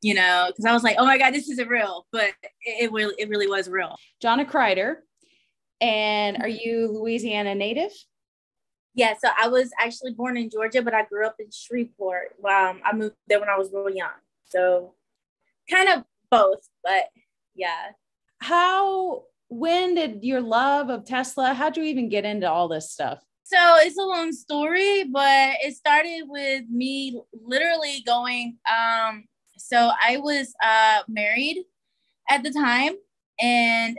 because I was like, oh my God, this isn't real, but it really was real. Johnna Crider. And are you Louisiana native? Yeah, so I was actually born in Georgia, but I grew up in Shreveport. I moved there when I was really young. So kind of both, but yeah. When did your love of Tesla, how'd you even get into all this stuff? So it's a long story, but it started with me literally going, so I was married at the time, and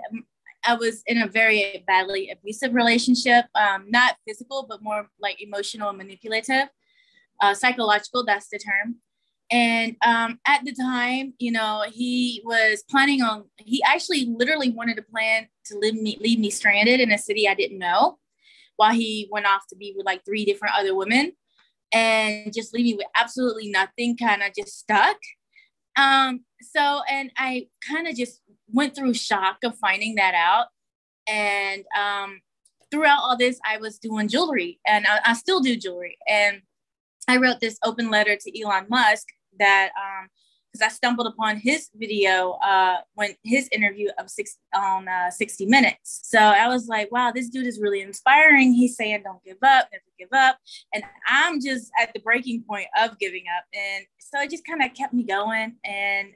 I was in a very badly abusive relationship, not physical, but more like emotional and manipulative, psychological, that's the term. And at the time, he was he actually literally wanted to plan to leave me stranded in a city I didn't know, while he went off to be with like 3 different other women and just leave me with absolutely nothing, kind of just stuck. And I kind of just went through shock of finding that out. And throughout all this, I was doing jewelry, and I still do jewelry. And I wrote this open letter to Elon Musk that, because I stumbled upon his video when his interview of 60 Minutes. So I was like, wow, this dude is really inspiring. He's saying, don't give up, never give up. And I'm just at the breaking point of giving up. And so it just kind of kept me going. And,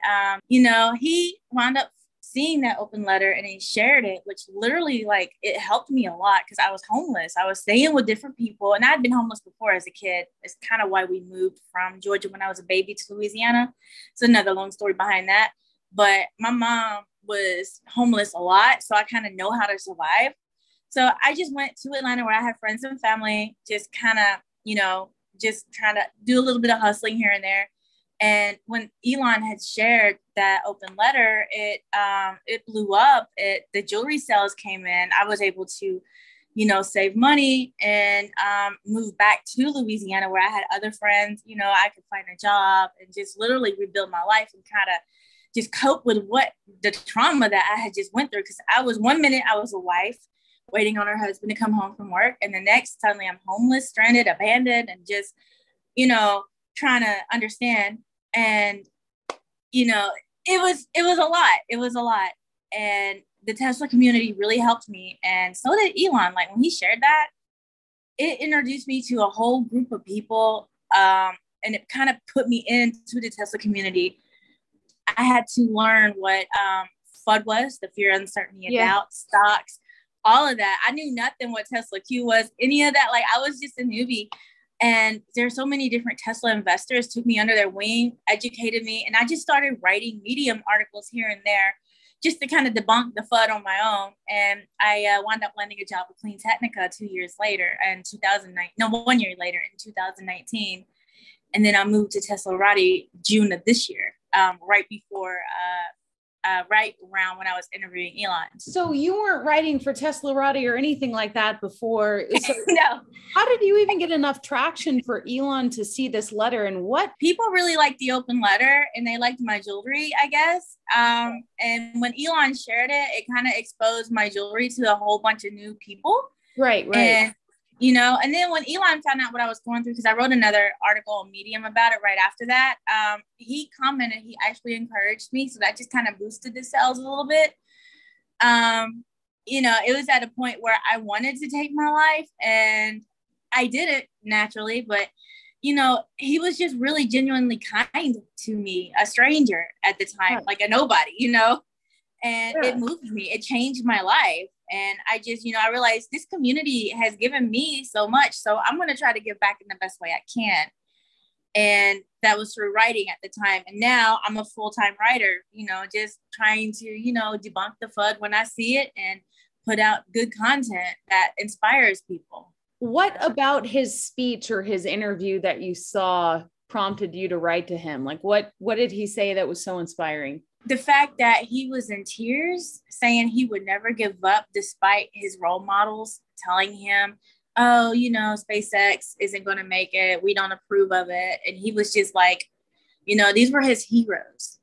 he wound up seeing that open letter and he shared it, which literally like it helped me a lot because I was homeless. I was staying with different people, and I'd been homeless before as a kid. It's kind of why we moved from Georgia when I was a baby to Louisiana. It's another long story behind that. But my mom was homeless a lot, so I kind of know how to survive. So I just went to Atlanta where I had friends and family, just kind of, just trying to do a little bit of hustling here and there. And when Elon had shared that open letter, it blew up. The jewelry sales came in. I was able to, save money and move back to Louisiana where I had other friends. I could find a job and just literally rebuild my life and kind of just cope with the trauma that I had just went through. Because one minute I was a wife waiting on her husband to come home from work, and the next suddenly I'm homeless, stranded, abandoned, and just, trying to understand. And it was a lot. It was a lot. And the Tesla community really helped me, and so did Elon. Like when he shared that, it introduced me to a whole group of people, and it kind of put me into the Tesla community. I had to learn what FUD was, the fear, uncertainty, and doubt, stocks, all of that. I knew nothing what Tesla Q was, any of that. Like I was just a newbie. And there's so many different Tesla investors took me under their wing, educated me, and I just started writing Medium articles here and there just to kind of debunk the FUD on my own. And I wound up landing a job with Clean Technica 2 years later in 2009. No, 1 year later in 2019. And then I moved to Teslarati June of this year, right around when I was interviewing Elon. So you weren't writing for Teslarati or anything like that before. So no. How did you even get enough traction for Elon to see this letter, and what? People really liked the open letter and they liked my jewelry, I guess. And when Elon shared it, it kind of exposed my jewelry to a whole bunch of new people. Right. And and then when Elon found out what I was going through, because I wrote another article on Medium about it right after that, he commented, he actually encouraged me. So that just kind of boosted the sales a little bit. It was at a point where I wanted to take my life, and I did it naturally, but, he was just really genuinely kind to me, a stranger at the time, like a nobody, and it moved me. It changed my life. And I just, I realized this community has given me so much. So I'm going to try to give back in the best way I can. And that was through writing at the time. And now I'm a full-time writer, just trying to, debunk the FUD when I see it and put out good content that inspires people. What about his speech or his interview that you saw prompted you to write to him? Like what did he say that was so inspiring? The fact that he was in tears saying he would never give up despite his role models telling him, oh, SpaceX isn't going to make it. We don't approve of it. And he was just like, these were his heroes,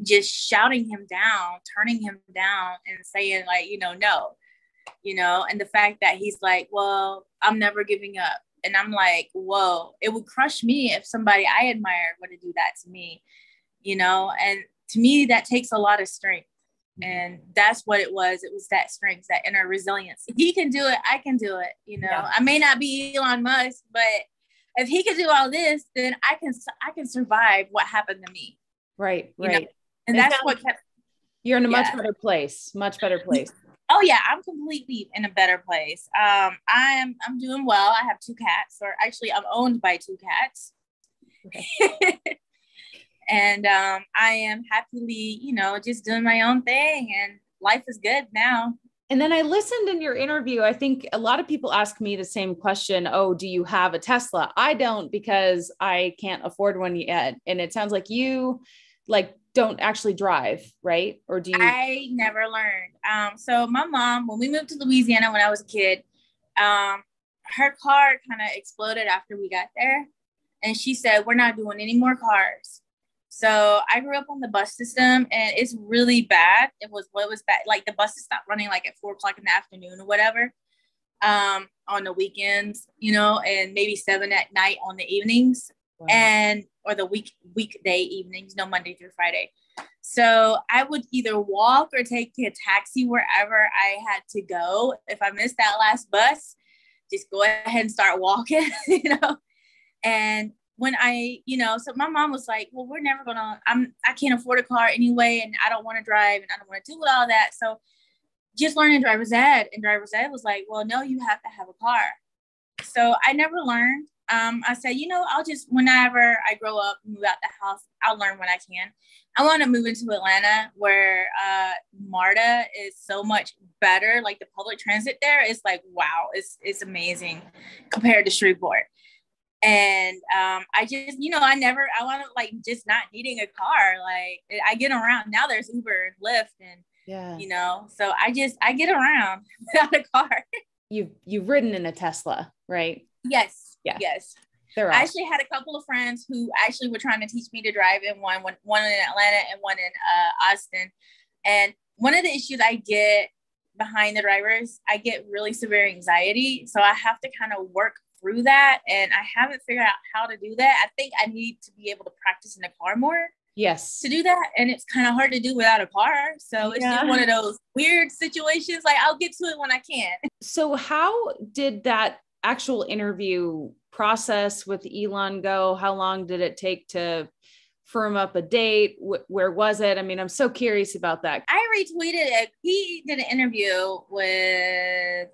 just shouting him down, turning him down and saying like, no, and the fact that he's like, well, I'm never giving up. And I'm like, whoa, it would crush me if somebody I admire were to do that to me. and to me, that takes a lot of strength. And that's what it was. It was that strength, that inner resilience. If he can do it, I can do it. Yeah. I may not be Elon Musk, but if he can do all this, then I can survive what happened to me. Right. And that's what kept. You're in a much better place. Oh yeah, I'm completely in a better place. I'm doing well. I have 2 cats, or actually, I'm owned by 2 cats. Okay. And I am happily, just doing my own thing, and life is good now. And then I listened in your interview. I think a lot of people ask me the same question. Oh, do you have a Tesla? I don't, because I can't afford one yet. And it sounds like you don't actually drive, right? Or do you? I never learned. So my mom, when we moved to Louisiana when I was a kid, her car kind of exploded after we got there. And she said, we're not doing any more cars. So I grew up on the bus system, and it's really bad. It was bad. Like, the buses stopped running like at 4:00 in the afternoon or whatever, on the weekends, and maybe 7 at night on the evenings. Wow. Or the weekday evenings, Monday through Friday. So I would either walk or take a taxi wherever I had to go. If I missed that last bus, just go ahead and start walking, And when so my mom was like, well, we're never I can't afford a car anyway, and I don't want to drive, and I don't want to do all that. So just learning driver's ed. And driver's ed was like, well, no, you have to have a car. So I never learned. I said, I'll just, whenever I grow up, move out the house, I'll learn when I can. I want to move into Atlanta, where MARTA is so much better. Like, the public transit there is like, wow, it's amazing compared to Shreveport. And I just, I want to, like, just not needing a car. Like, I get around now. There's Uber and Lyft, and so I get around without a car. You've ridden in a Tesla, right? Yes. Yeah. Yes. Awesome. I actually had a couple of friends who actually were trying to teach me to drive in one in Atlanta and one in Austin. And one of the issues I get behind the drivers, I get really severe anxiety. So I have to kind of work through that. And I haven't figured out how to do that. I think I need to be able to practice in the car more. Yes. To do that. And it's kind of hard to do without a car. So it's just one of those weird situations. Like, I'll get to it when I can. So how did that actual interview process with Elon go? How long did it take to firm up a date? Where was it? I mean, I'm so curious about that. I retweeted it. He did an interview with,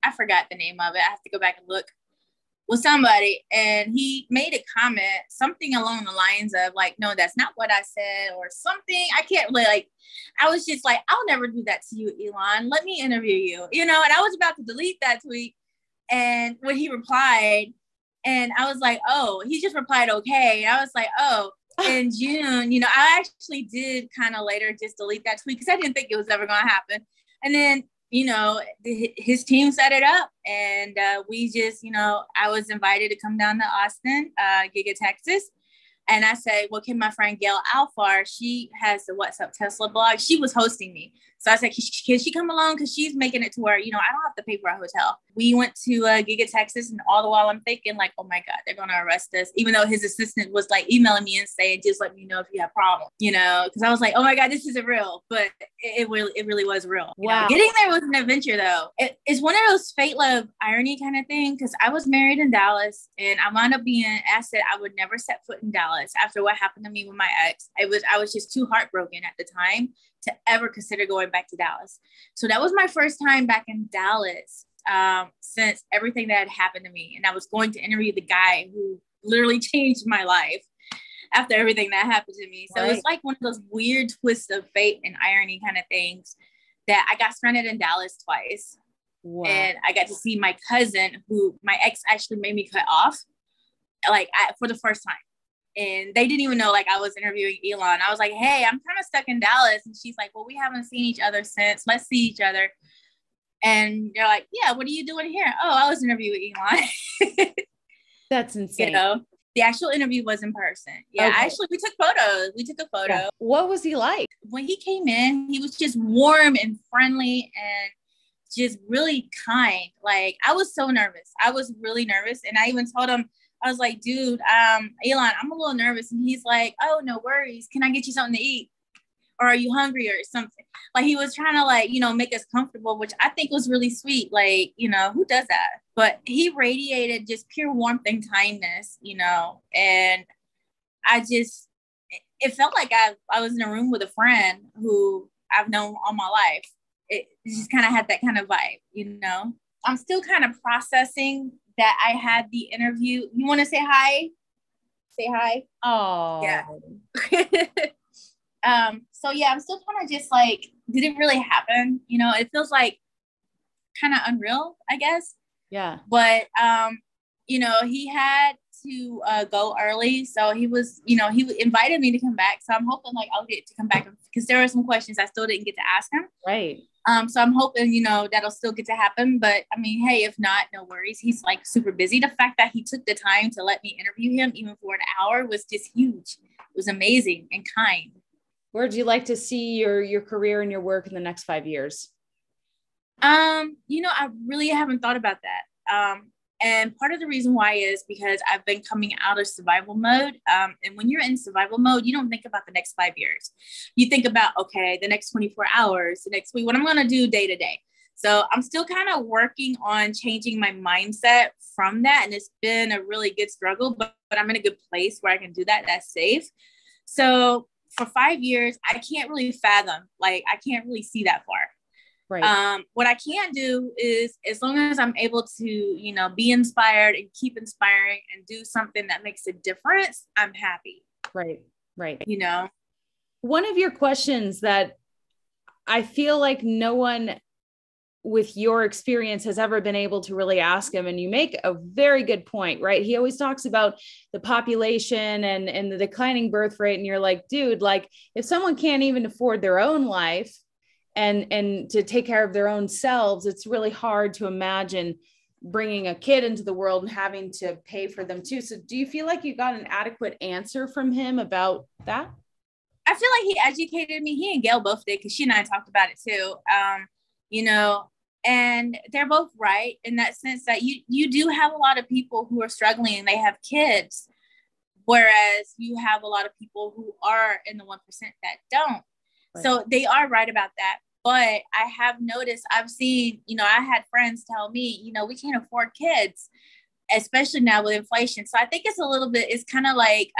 I forgot the name of it. I have to go back and look, with somebody, and he made a comment, something along the lines of like, no, that's not what I said, or something. I can't really, I was just like, I'll never do that to you, Elon. Let me interview you, and I was about to delete that tweet. And when he replied, and I was like, oh, he just replied, okay. And I was like, oh, in June, I actually did kind of later just delete that tweet because I didn't think it was ever going to happen. And then, his team set it up, and we just, I was invited to come down to Austin, Giga, Texas. And I said, well, can my friend Gail Alfar, she has the What's Up Tesla blog. She was hosting me. So I said, can she come along? Because she's making it to where, I don't have to pay for a hotel. We went to Giga, Texas. And all the while I'm thinking like, oh my God, they're going to arrest us. Even though his assistant was like emailing me and saying, just let me know if you have problems, because I was like, oh my God, this isn't real. But it really was real. Wow. Getting there was an adventure though. It's one of those fate, love, irony kind of thing. Because I was married in Dallas, and I wound up being asked that I would never set foot in Dallas after what happened to me with my ex. I was just too heartbroken at the time to ever consider going back to Dallas. So that was my first time back in Dallas since everything that had happened to me. And I was going to interview the guy who literally changed my life after everything that happened to me. So It's like one of those weird twists of fate and irony kind of things that I got stranded in Dallas twice. Wow. And I got to see my cousin, who my ex actually made me cut off, for the first time. And they didn't even know I was interviewing Elon. I was like, hey, I'm kind of stuck in Dallas. And she's like, well, we haven't seen each other since. Let's see each other. And they're like, yeah, what are you doing here? Oh, I was interviewing Elon. That's insane. The actual interview was in person. Yeah, okay. Actually, we took photos. We took a photo. Yeah. What was he like? When he came in, he was just warm and friendly and just really kind. I was so nervous. I was really nervous. And I even told him, I was like, dude, Elon, I'm a little nervous. And he's like, oh, no worries. Can I get you something to eat? Or are you hungry or something? Like he was trying to like, make us comfortable, which I think was really sweet. Like, who does that? But he radiated just pure warmth and kindness, and it felt like I was in a room with a friend who I've known all my life. It just kind of had that kind of vibe. I'm still kind of processing that I had the interview. You want to say hi? Say hi. Oh, yeah. So yeah, I'm still kind of just like, did it really happen? It feels like kind of unreal, I guess. Yeah. But, he had to go early. So he was, he invited me to come back. So I'm hoping like I'll get to come back because there were some questions I still didn't get to ask him. Right. So I'm hoping, that'll still get to happen. But I mean, hey, if not, no worries. He's like super busy. The fact that he took the time to let me interview him even for an hour was just huge. It was amazing and kind. Where would you like to see your career and your work in the next 5 years? I really haven't thought about that. And part of the reason why is because I've been coming out of survival mode. And when you're in survival mode, you don't think about the next 5 years. You think about, okay, the next 24 hours, the next week, what I'm going to do day to day. So I'm still kind of working on changing my mindset from that. And it's been a really good struggle, but I'm in a good place where I can do that. That's safe. So for 5 years, I can't really fathom, like, I can't really see that far. Right. What I can do is, as long as I'm able to, be inspired and keep inspiring and do something that makes a difference, I'm happy. Right. Right. One of your questions that I feel like no one with your experience has ever been able to really ask him, and you make a very good point, right? He always talks about the population and the declining birth rate. And you're like, dude, like if someone can't even afford their own life and to take care of their own selves, it's really hard to imagine bringing a kid into the world and having to pay for them too. So do you feel like you got an adequate answer from him about that? I feel like he educated me. He and Gail both did, because she and I talked about it too. And they're both right in that sense that you do have a lot of people who are struggling and they have kids, whereas you have a lot of people who are in the 1% that don't. Right. So they are right about that. But I have noticed, I've seen, I had friends tell me, we can't afford kids, especially now with inflation. So I think it's kind of like,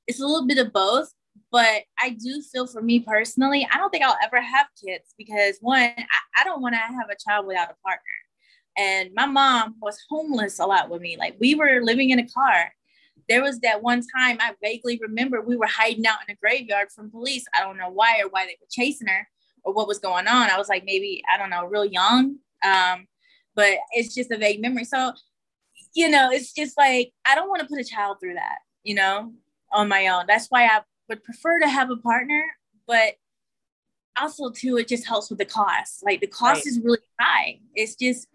it's a little bit of both. But I do feel, for me personally, I don't think I'll ever have kids because, one, I don't want to have a child without a partner. And my mom was homeless a lot with me. Like, we were living in a car. There was that one time I vaguely remember we were hiding out in a graveyard from police. I don't know why or why they were chasing her or what was going on. I was like, maybe, I don't know, real young. But it's just a vague memory. So, it's just like, I don't want to put a child through that, on my own. That's why I would prefer to have a partner, but also too, it just helps with the cost. Like, the cost is really high. It's just,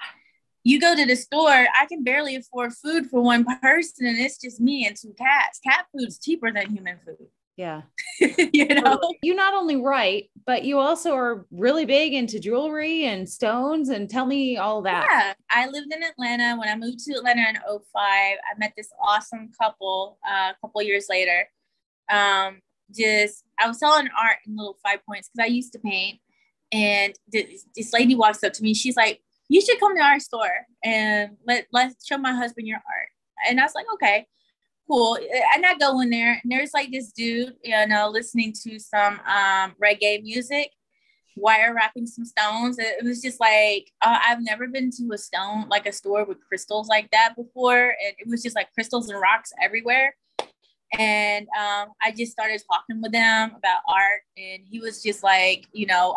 you go to the store, I can barely afford food for one person, and it's just me and 2 cats. Cat food's cheaper than human food. Yeah. You not only write, but you also are really big into jewelry and stones, and tell me all that. Yeah. I lived in Atlanta. When I moved to Atlanta in 2005, I met this awesome couple a couple years later. I was selling art in little 5 points because I used to paint. And this lady walks up to me. She's like, you should come to our store and let's show my husband your art. And I was like, okay, cool. And I go in there, and there's like this dude, listening to some reggae music, wire wrapping some stones. It was just like, I've never been to a store with crystals like that before. And it was just like crystals and rocks everywhere. And I just started talking with them about art, and he was just like,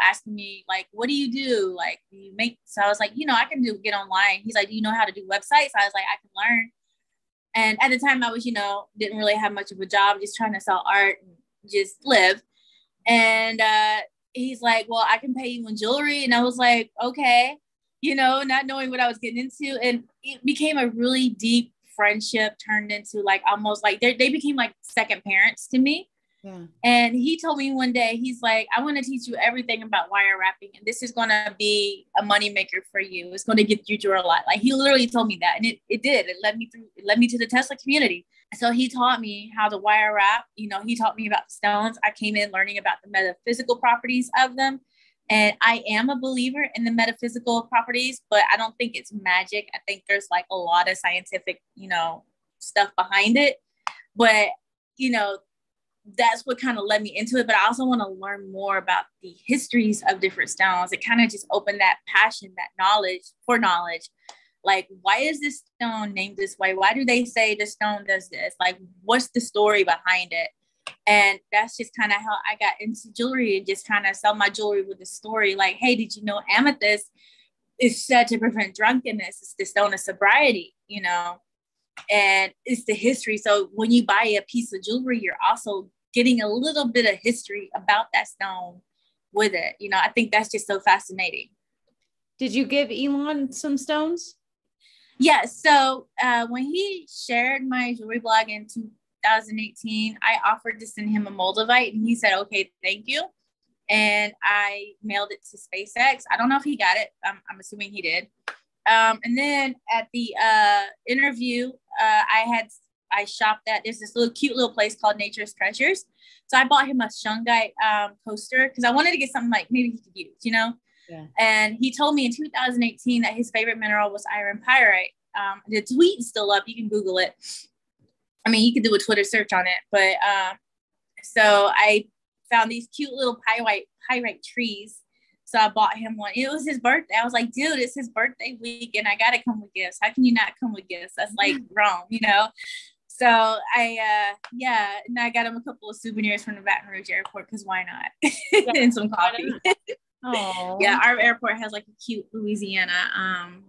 asking me like, what do you do? Like, do you make? So I was like, I can get online. He's like, do you know how to do websites? I was like, I can learn. And at the time I was, didn't really have much of a job, just trying to sell art and just live. And he's like, well, I can pay you in jewelry. And I was like, okay, not knowing what I was getting into. And it became a really deep friendship, turned into like almost like they became like second parents to me. Yeah. And he told me one day, he's like, I want to teach you everything about wire wrapping. And this is going to be a moneymaker for you. It's going to get you through a lot. Like he literally told me that. And it did. It led me to the Tesla community. So he taught me how to wire wrap. You know, he taught me about the stones. I came in learning about the metaphysical properties of them. And I am a believer in the metaphysical properties, but I don't think it's magic. I think there's like a lot of scientific, you know, stuff behind it. But, you know, that's what kind of led me into it. But I also want to learn more about the histories of different stones. It kind of just opened that passion, that knowledge. Like, why is this stone named this way? Why do they say the stone does this? Like, what's the story behind it? And that's just kind of how I got into jewelry, and just kind of sell my jewelry with the story. Like, hey, did you know amethyst is said to prevent drunkenness? It's the stone of sobriety, you know? And it's the history. So when you buy a piece of jewelry, you're also getting a little bit of history about that stone with it. You know, I think that's just so fascinating. Did you give Elon some stones? Yeah. So when he shared my jewelry blog in 2018, I offered to send him a moldavite, and he said, okay, thank you. And I mailed it to SpaceX. I don't know if he got it. I'm assuming he did. And then at the interview, I shopped at, there's this cute little place called Nature's Treasures. So I bought him a shungite coaster because I wanted to get something like maybe he could use, you know? Yeah. And he told me in 2018 that his favorite mineral was iron pyrite. The tweet is still up. You can Google it. I mean, you could do a Twitter search on it. But so I found these cute little pyrite trees. So I bought him one. It was his birthday. I was like, dude, it's his birthday week and I got to come with gifts. How can you not come with gifts? That's like wrong, you know? So and I got him a couple of souvenirs from the Baton Rouge airport because why not? And some coffee. Oh, yeah, our airport has like a cute Louisiana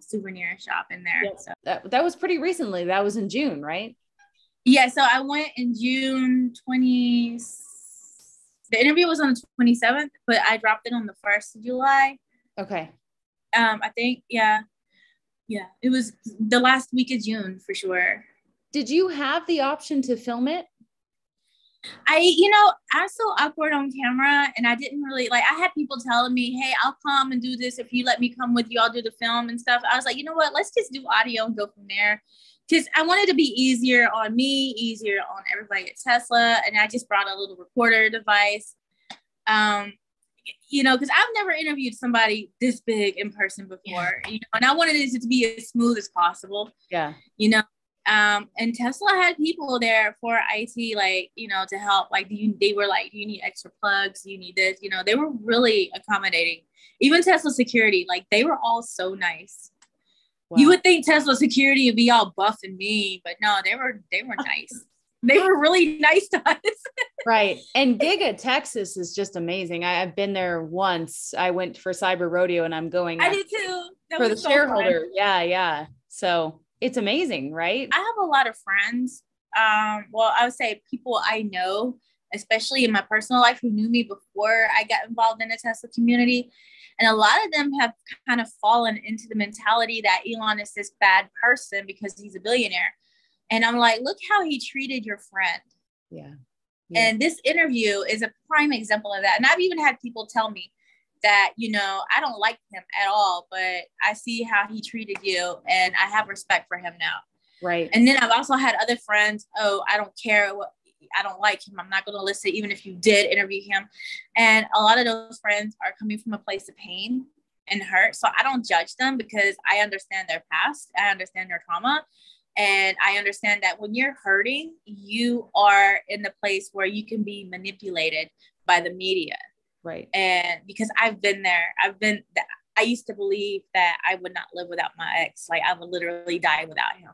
souvenir shop in there. Yeah. So that was pretty recently. That was in June, right? Yeah, so I went in June 20. The interview was on the 27th, but I dropped it on the 1st of July. Okay. I think, yeah, it was the last week of June for sure. Did you have the option to film it? I'm so awkward on camera, and I didn't really I had people telling me, hey, I'll come and do this. If you let me come with you, I'll do the film and stuff. I was like, you know what? Let's just do audio and go from there. Because I wanted to be easier on me, easier on everybody at Tesla. And I just brought a little recorder device. Because I've never interviewed somebody this big in person before, and I wanted it to be as smooth as possible. Yeah. And Tesla had people there for IT, to help. They were like, do you need extra plugs? Do you need this? They were really accommodating. Even Tesla security, they were all so nice. Wow. You would think Tesla security would be all buff and mean, but no, they were nice. They were really nice to us. Right. And Giga, Texas is just amazing. I've been there once. I went for Cyber Rodeo and I'm going. I did too. For the shareholder. Fun. Yeah. So it's amazing, right? I have a lot of friends. I would say people I know, especially in my personal life, who knew me before I got involved in the Tesla community. And a lot of them have kind of fallen into the mentality that Elon is this bad person because he's a billionaire. And I'm like, look how he treated your friend. Yeah. And this interview is a prime example of that. And I've even had people tell me that, I don't like him at all, but I see how he treated you and I have respect for him now. Right. And then I've also had other friends, I don't care what, I don't like him. I'm not going to listen, even if you did interview him. And a lot of those friends are coming from a place of pain and hurt. So I don't judge them because I understand their past. I understand their trauma. And I understand that when you're hurting, you are in the place where you can be manipulated by the media. Right. And because I've been there, I used to believe that I would not live without my ex. I would literally die without him.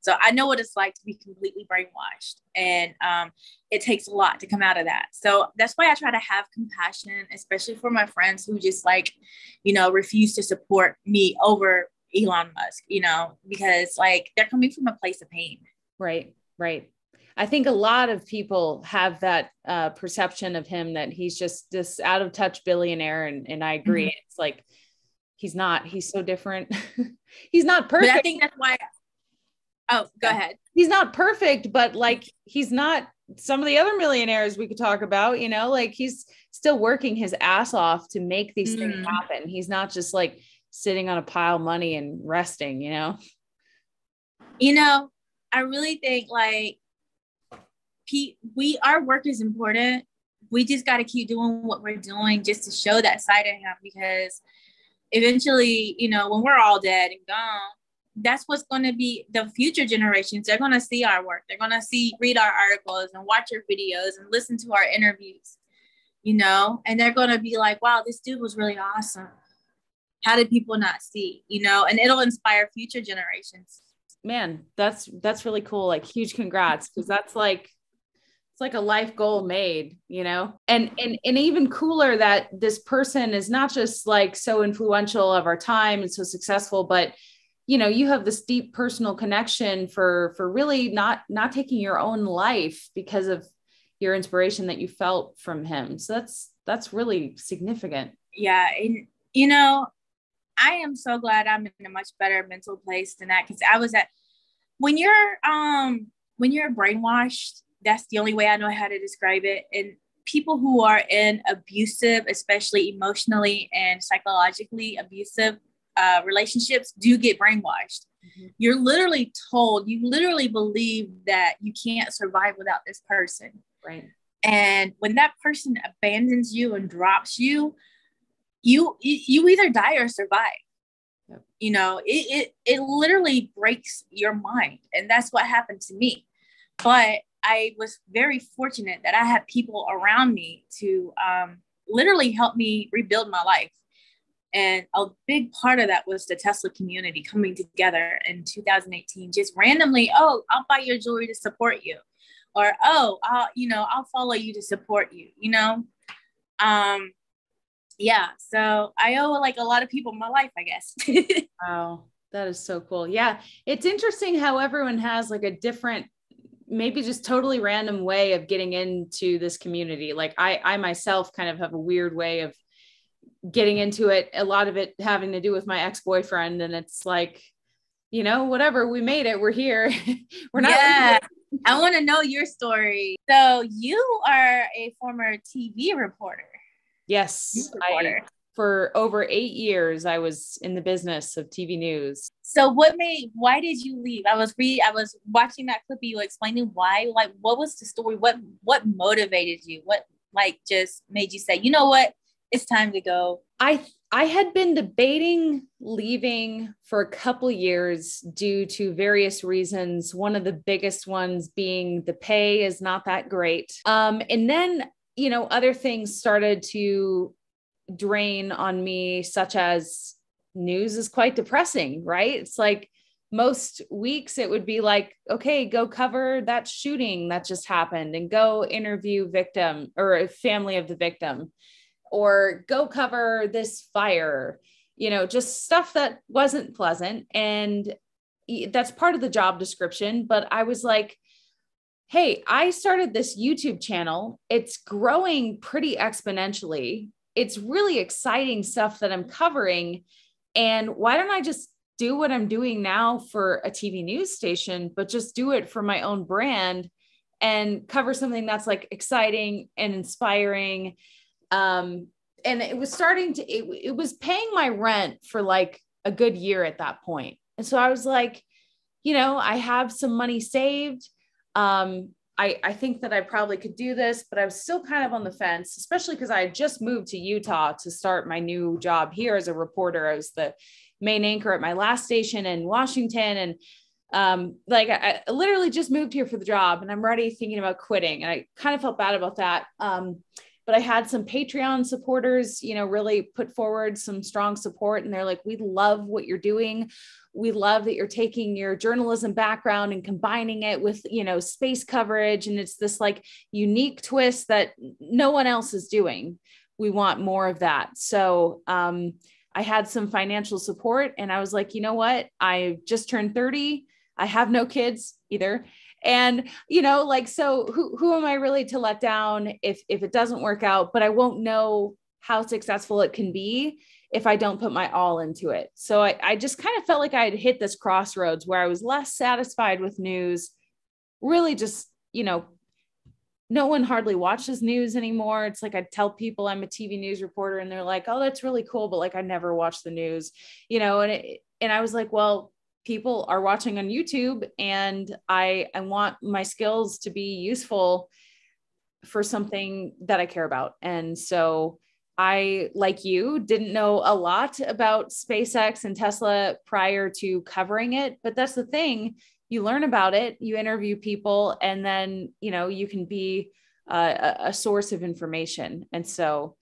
So I know what it's like to be completely brainwashed, and it takes a lot to come out of that. So that's why I try to have compassion, especially for my friends who just refuse to support me over Elon Musk, because they're coming from a place of pain. Right. I think a lot of people have that perception of him that he's just this out of touch billionaire. And I agree. Mm-hmm. It's he's so different. He's not perfect. But I think that's why. Oh, go ahead. He's not perfect, but he's not some of the other millionaires we could talk about, like he's still working his ass off to make these things happen. He's not just like sitting on a pile of money and resting, I really think like our work is important. We just got to keep doing what we're doing just to show that side of him, because eventually, when we're all dead and gone, that's what's going to be the future generations. They're going to see our work. They're going to read our articles and watch our videos and listen to our interviews, and they're going to be like, wow, this dude was really awesome. How did people not see, and it'll inspire future generations. Man, that's really cool. Like, huge congrats. Cause that's like, it's like a life goal made, and even cooler that this person is not just like so influential of our time and so successful, but you have this deep personal connection for really not taking your own life because of your inspiration that you felt from him. So that's really significant. Yeah. And, I am so glad I'm in a much better mental place than that. Cause I was when you're brainwashed, that's the only way I know how to describe it. And people who are in abusive, especially emotionally and psychologically abusive relationships, do get brainwashed. Mm-hmm. You're literally told, you literally believe that you can't survive without this person. Right. And when that person abandons you and drops you, you either die or survive. Yep. It literally breaks your mind. And that's what happened to me. But I was very fortunate that I had people around me to literally help me rebuild my life. And a big part of that was the Tesla community coming together in 2018, just randomly, oh, I'll buy your jewelry to support you. Or, oh, I'll follow you to support you, Yeah. So I owe like a lot of people my life, I guess. Wow. That is so cool. Yeah. It's interesting how everyone has like a different, maybe just totally random way of getting into this community. Like I myself kind of have a weird way of getting into it. A lot of it having to do with my ex-boyfriend. And it's like, whatever, we made it. We're here. We're not. Yeah. I want to know your story. So you are a former TV reporter. Yes. For over 8 years, I was in the business of TV news. So why did you leave? I was watching that clip of you explaining why, like, what was the story? What motivated you? What just made you say, you know what? It's time to go. I had been debating leaving for a couple years due to various reasons. One of the biggest ones being the pay is not that great. And then, other things started to drain on me, such as news is quite depressing, right? It's like most weeks it would be like, okay, go cover that shooting that just happened and go interview victim or a family of the victim, or go cover this fire, just stuff that wasn't pleasant. And that's part of the job description. But I was like, hey, I started this YouTube channel. It's growing pretty exponentially. It's really exciting stuff that I'm covering. And why don't I just do what I'm doing now for a TV news station, but just do it for my own brand and cover something that's like exciting and inspiring. And it was it was paying my rent for like a good year at that point. And so I was like, I have some money saved. I think that I probably could do this, but I was still kind of on the fence, especially because I had just moved to Utah to start my new job here as a reporter. I was the main anchor at my last station in Washington. And I literally just moved here for the job and I'm already thinking about quitting. And I kind of felt bad about that. But I had some Patreon supporters, really put forward some strong support. And they're like, we love what you're doing. We love that you're taking your journalism background and combining it with, space coverage. And it's this like unique twist that no one else is doing. We want more of that. So I had some financial support and I was like, you know what? I just turned 30. I have no kids either. And, so who am I really to let down if it doesn't work out, but I won't know how successful it can be if I don't put my all into it. So I just kind of felt like I had hit this crossroads where I was less satisfied with news, really just, no one hardly watches news anymore. It's like, I tell people I'm a TV news reporter and they're like, oh, that's really cool. But like, I never watch the news, and I was like, well, people are watching on YouTube, and I want my skills to be useful for something that I care about. And so I, like you, didn't know a lot about SpaceX and Tesla prior to covering it. But that's the thing. You learn about it, you interview people, and then, you can be a source of information. And so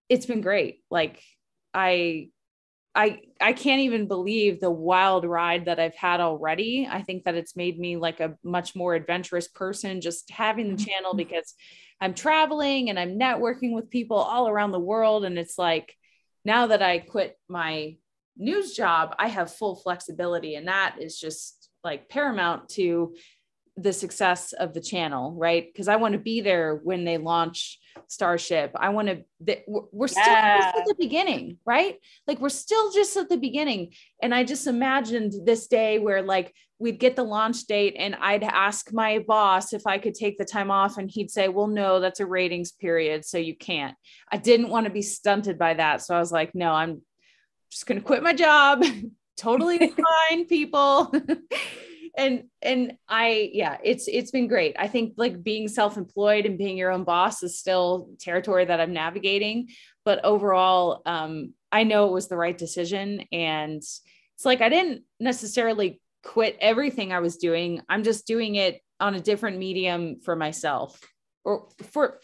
it's been great. Like I can't even believe the wild ride that I've had already. I think that it's made me like a much more adventurous person, just having the channel, because I'm traveling and I'm networking with people all around the world. And it's like, now that I quit my news job, I have full flexibility. And that is just like paramount to the success of the channel, right? Because I want to be there when they launch Starship. We're still just at the beginning, right? Like we're still just at the beginning. And I just imagined this day where like we'd get the launch date and I'd ask my boss if I could take the time off, and he'd say, well, no, that's a ratings period, so you can't. I didn't want to be stunted by that. So I was like, no, I'm just going to quit my job. Totally fine, people. and it's been great. I think like being self-employed and being your own boss is still territory that I'm navigating, but overall, I know it was the right decision. And it's like, I didn't necessarily quit everything I was doing. I'm just doing it on a different medium for myself, or for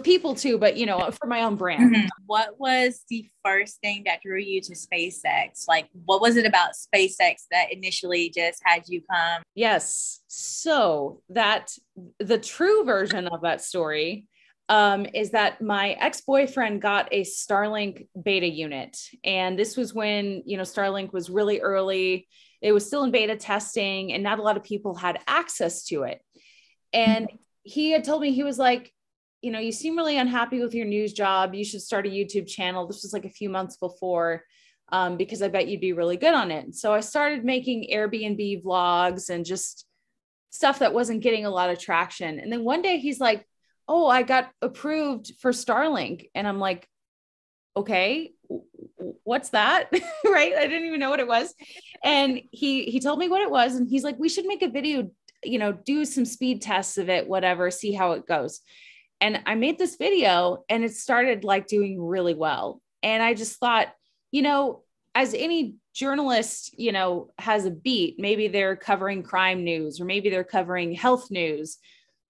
people too, but for my own brand. Mm-hmm. What was the first thing that drew you to SpaceX? Like, what was it about SpaceX that initially just had you come? Yes. So the true version of that story is that my ex-boyfriend got a Starlink beta unit. And this was when, Starlink was really early. It was still in beta testing and not a lot of people had access to it. And he had told me, he was like, you seem really unhappy with your news job. You should start a YouTube channel. This was like a few months before, because I bet you'd be really good on it. So I started making Airbnb vlogs and just stuff that wasn't getting a lot of traction. And then one day he's like, oh, I got approved for Starlink. And I'm like, okay, what's that? Right? I didn't even know what it was. And he told me what it was. And he's like, we should make a video, do some speed tests of it, whatever, see how it goes. And I made this video and it started like doing really well. And I just thought, as any journalist, has a beat, maybe they're covering crime news or maybe they're covering health news.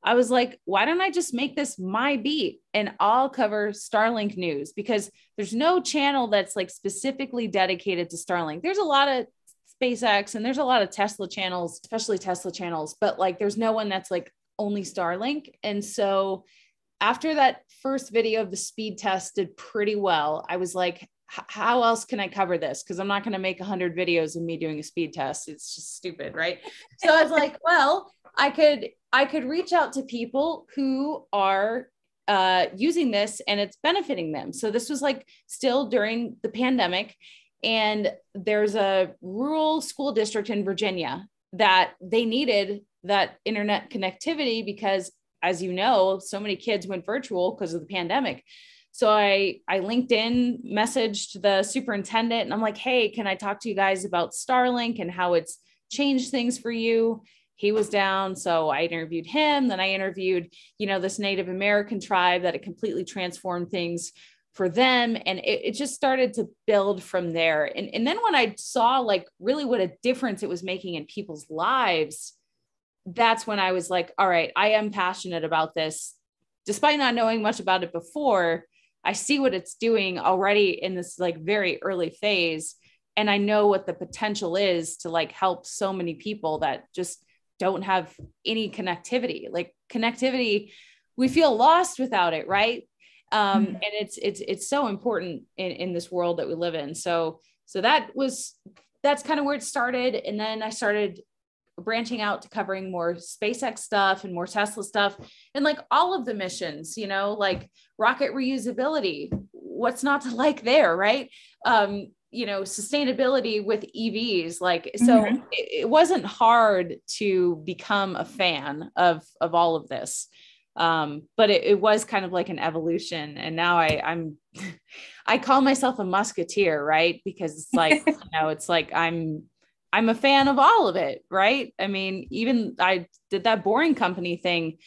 I was like, why don't I just make this my beat and I'll cover Starlink news, because there's no channel that's like specifically dedicated to Starlink. There's a lot of SpaceX and there's a lot of Tesla channels, especially Tesla channels, but like there's no one that's like only Starlink. And so after that first video of the speed test did pretty well, I was like, how else can I cover this? Because I'm not going to make 100 videos of me doing a speed test. It's just stupid, right? So I was like, well, I could reach out to people who are using this and it's benefiting them. So this was like still during the pandemic, and there's a rural school district in Virginia that they needed that internet connectivity because, as you know, so many kids went virtual because of the pandemic. So I LinkedIn messaged the superintendent and I'm like, hey, can I talk to you guys about Starlink and how it's changed things for you? He was down. So I interviewed him. Then I interviewed, this Native American tribe that it completely transformed things for them. And it just started to build from there. And then when I saw like really what a difference it was making in people's lives, that's when I was like, all right, I am passionate about this. Despite not knowing much about it before, I see what it's doing already in this like very early phase. And I know what the potential is to like help so many people that just don't have any connectivity. Like connectivity, we feel lost without it, right? And it's so important in this world that we live in. So that's kind of where it started. And then I started branching out to covering more SpaceX stuff and more Tesla stuff and like all of the missions, like rocket reusability, what's not to like there, right? Sustainability with EVs, so it wasn't hard to become a fan of all of this. But it was kind of like an evolution. And now I call myself a musketeer, right? Because it's like, it's like, I'm a fan of all of it. Right. I mean, even I did that Boring Company thing.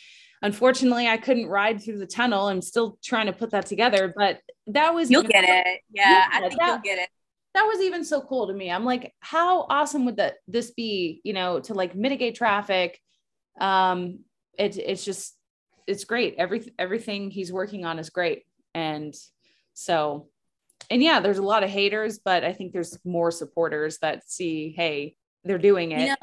Unfortunately, I couldn't ride through the tunnel. I'm still trying to put that together, but that was, you'll get it. Yeah. I think you'll get it. That was even so cool to me. I'm like, how awesome would this be, to like mitigate traffic? It's great. Everything he's working on is great. And so, and yeah, there's a lot of haters, but I think there's more supporters that see, hey, they're doing it.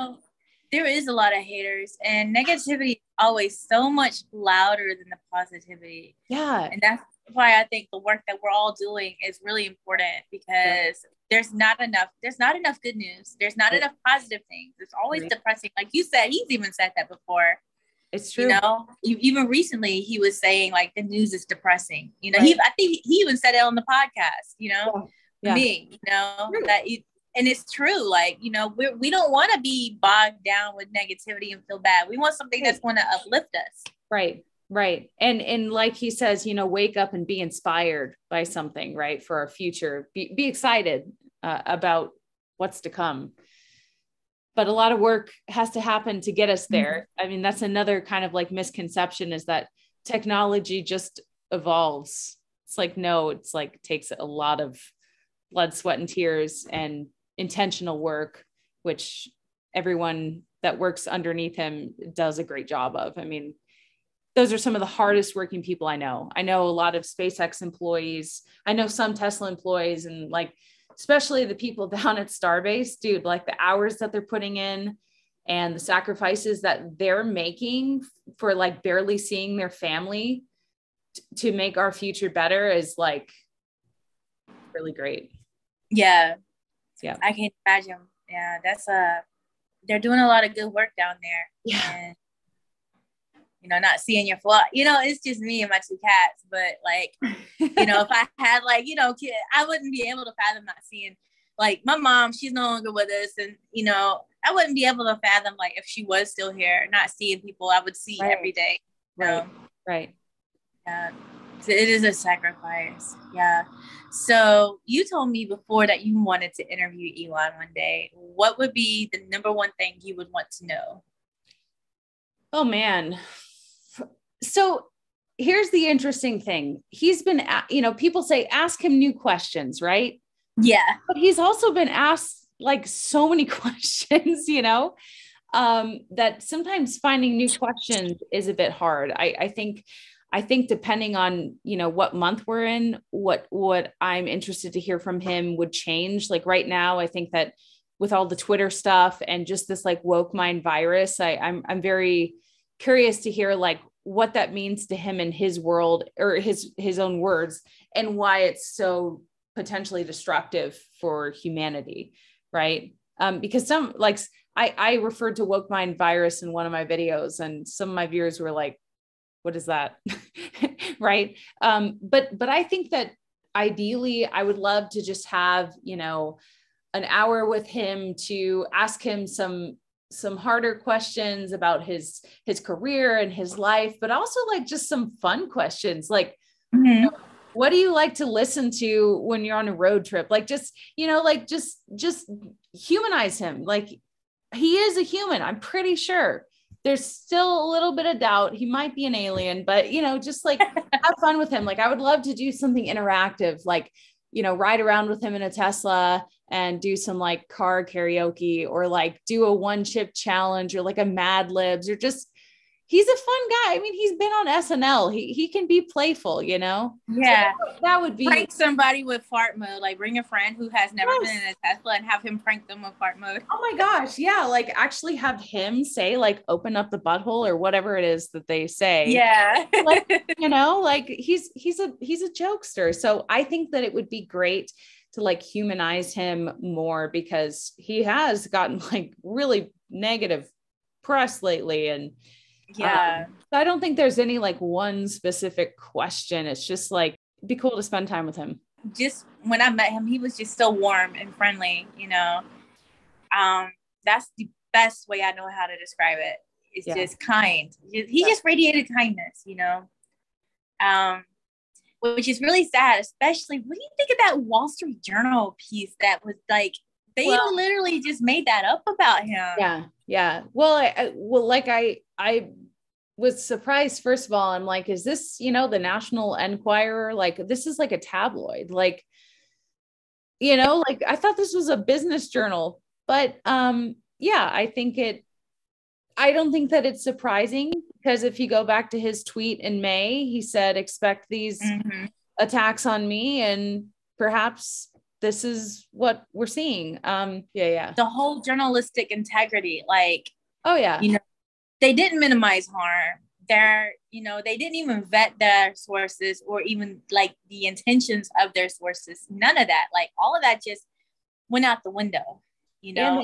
There is a lot of haters, and negativity is always so much louder than the positivity. Yeah. And that's why I think the work that we're all doing is really important, because there's not enough good news. There's not enough positive things. It's always depressing. Like you said, he's even said that before. It's true. Even recently he was saying like the news is depressing. I think he even said it on the podcast, me, and it's true. Like, we don't want to be bogged down with negativity and feel bad. We want something that's going to uplift us. Right. Right. And like he says, wake up and be inspired by something, right? For our future, be excited about what's to come. But a lot of work has to happen to get us there. Mm-hmm. I mean, that's another kind of like misconception, is that technology just evolves. It's like, no, it's like takes a lot of blood, sweat, and tears and intentional work, which everyone that works underneath him does a great job of. I mean, those are some of the hardest working people I know. I know a lot of SpaceX employees. I know some Tesla employees, and like, especially the people down at Starbase, dude, like the hours that they're putting in and the sacrifices that they're making for like barely seeing their family to make our future better is like really great. Yeah. Yeah. I can imagine. Yeah. They're doing a lot of good work down there. Yeah. And, not seeing your flaw, it's just me and my two cats, but like, if I had like, kid, I wouldn't be able to fathom not seeing, like, my mom, she's no longer with us. And, I wouldn't be able to fathom, like, if she was still here, not seeing people I would see every day. Right. Yeah. So it is a sacrifice. Yeah. So you told me before that you wanted to interview Elon one day. What would be the number one thing you would want to know? Oh, man. So here's the interesting thing. He's been, people say, ask him new questions, right? Yeah. But he's also been asked like so many questions, that sometimes finding new questions is a bit hard. I think depending on, what month we're in, what I'm interested to hear from him would change. Like right now, I think that with all the Twitter stuff and just this like woke mind virus, I'm very curious to hear like what that means to him in his world, or his own words, and why it's so potentially destructive for humanity. Right. Because some, like, I referred to woke mind virus in one of my videos, and some of my viewers were like, what is that? Right. But I think that ideally I would love to just have, an hour with him to ask him some harder questions about his career and his life, but also like just some fun questions. Like, what do you like to listen to when you're on a road trip? Like, just, just humanize him. Like, he is a human. I'm pretty sure there's still a little bit of doubt. He might be an alien, but, just like have fun with him. Like, I would love to do something interactive, like, ride around with him in a Tesla and do some like car karaoke, or like do a 1-chip challenge, or like a Mad Libs, or just, he's a fun guy. I mean, he's been on SNL. He can be playful, Yeah. So that would be prank somebody with fart mode. Like bring a friend who has never been in a Tesla and have him prank them with fart mode. Oh my gosh. Yeah. Like actually have him say like, open up the butthole, or whatever it is that they say. Yeah. Like, like he's a jokester. So I think that it would be great to like humanize him more, because he has gotten like really negative press lately. And yeah, I don't think there's any like one specific question. It's just like, it'd be cool to spend time with him. Just when I met him, he was just so warm and friendly, That's the best way I know how to describe it. is just kind. He just radiated kindness, you know, which is really sad, especially what do you think of that Wall Street Journal piece that was like, they literally just made that up about him. Yeah. Yeah. Well, I was surprised. First of all, I'm like, is this, you know, the National Enquirer? Like, this is like a tabloid, like, you know, like I thought this was a business journal, but, yeah, I don't think that it's surprising, because if you go back to his tweet in May, he said, expect these attacks on me, and perhaps this is what we're seeing. Yeah. The whole journalistic integrity, like, oh yeah, you know, they didn't minimize harm. They didn't even vet their sources or even like the intentions of their sources. None of that, like all of that just went out the window, you know.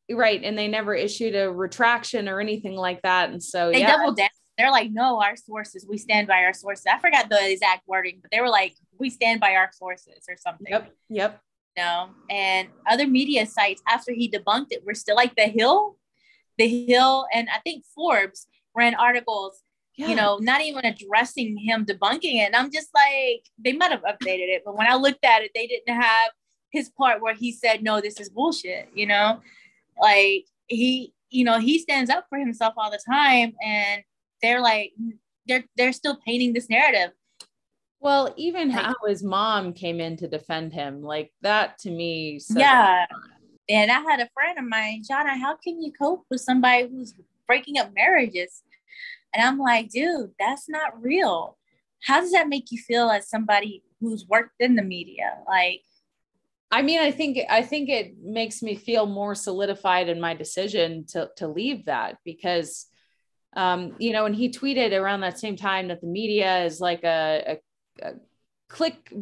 Right. And they never issued a retraction or anything like that. And so they doubled down. They're like, no, our sources, we stand by our sources. I forgot the exact wording, but they were like, we stand by our sources or something. Yep. You know, and other media sites after he debunked it were still like The Hill, and I think Forbes ran articles, you know, not even addressing him debunking it. And I'm just like, they might have updated it, but when I looked at it, they didn't have his part where he said, no, this is bullshit, you know, like he stands up for himself all the time, and they're like, they're still painting this narrative. Well, even how his mom came in to defend him, like that to me. And I had a friend of mine, Johnna, how can you cope with somebody who's breaking up marriages? And I'm like, dude, that's not real. How does that make you feel as somebody who's worked in the media? Like, I mean, I think it makes me feel more solidified in my decision to leave that, because, you know, and he tweeted around that same time that the media is like a click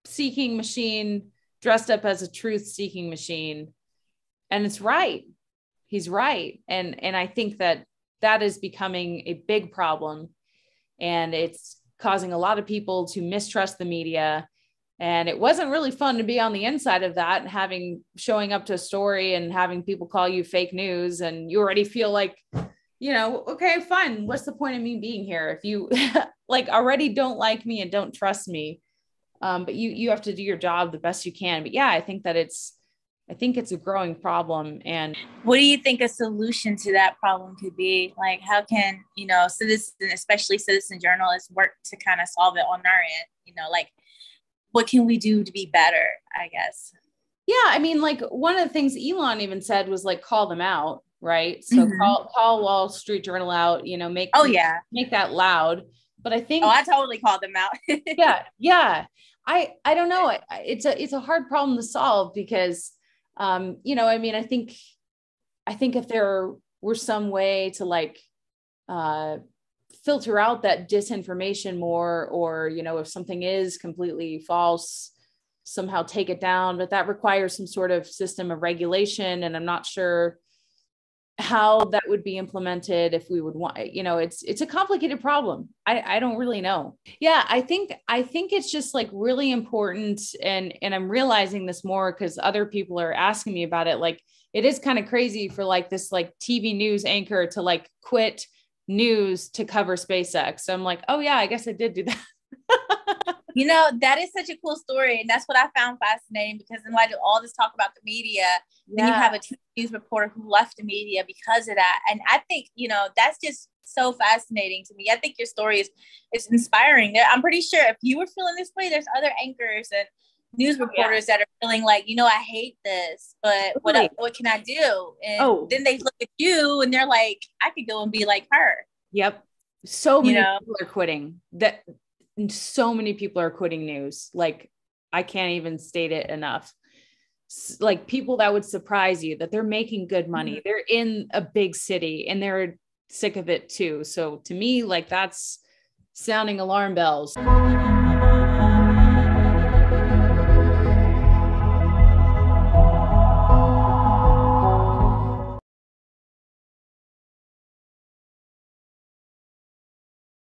seeking machine dressed up as a truth seeking machine. And it's right. He's right. And I think that is becoming a big problem, and it's causing a lot of people to mistrust the media. And it wasn't really fun to be on the inside of that, and showing up to a story and having people call you fake news. And you already feel like, you know, okay, fine. What's the point of me being here? If you like already don't like me and don't trust me, but you have to do your job the best you can. But yeah, I think it's a growing problem. And what do you think a solution to that problem could be? Like, how can, you know, especially citizen journalists work to kind of solve it on our end? You know, like, what can we do to be better, I guess? Yeah. I mean, like one of the things Elon even said was like, call them out. Right. So call Wall Street Journal out, you know, make that loud. But I think, I totally called them out. Yeah. I don't know. It's a hard problem to solve, because, you know, I mean, I think if there were some way to like, filter out that disinformation more, or, you know, if something is completely false, somehow take it down, but that requires some sort of system of regulation. And I'm not sure how that would be implemented if we would want, you know, it's a complicated problem. I don't really know. Yeah. I think it's just like really important. And I'm realizing this more because other people are asking me about it. Like, it is kind of crazy for like this, like TV news anchor to like quit news to cover SpaceX. So I'm like, oh yeah, I guess I did do that. You know, that is such a cool story. And that's what I found fascinating, because in light of all this talk about the media, then you have a news reporter who left the media because of that. And I think, you know, that's just so fascinating to me. I think your story is inspiring. I'm pretty sure if you were feeling this way, there's other anchors and news reporters that are feeling like, you know, I hate this, but what can I do? And then they look at you and they're like, I could go and be like her. Yep. So many people are quitting. So many people are quitting news. Like, I can't even state it enough. Like, people that would surprise you that they're making good money. They're in a big city and they're sick of it too. So to me, like, that's sounding alarm bells.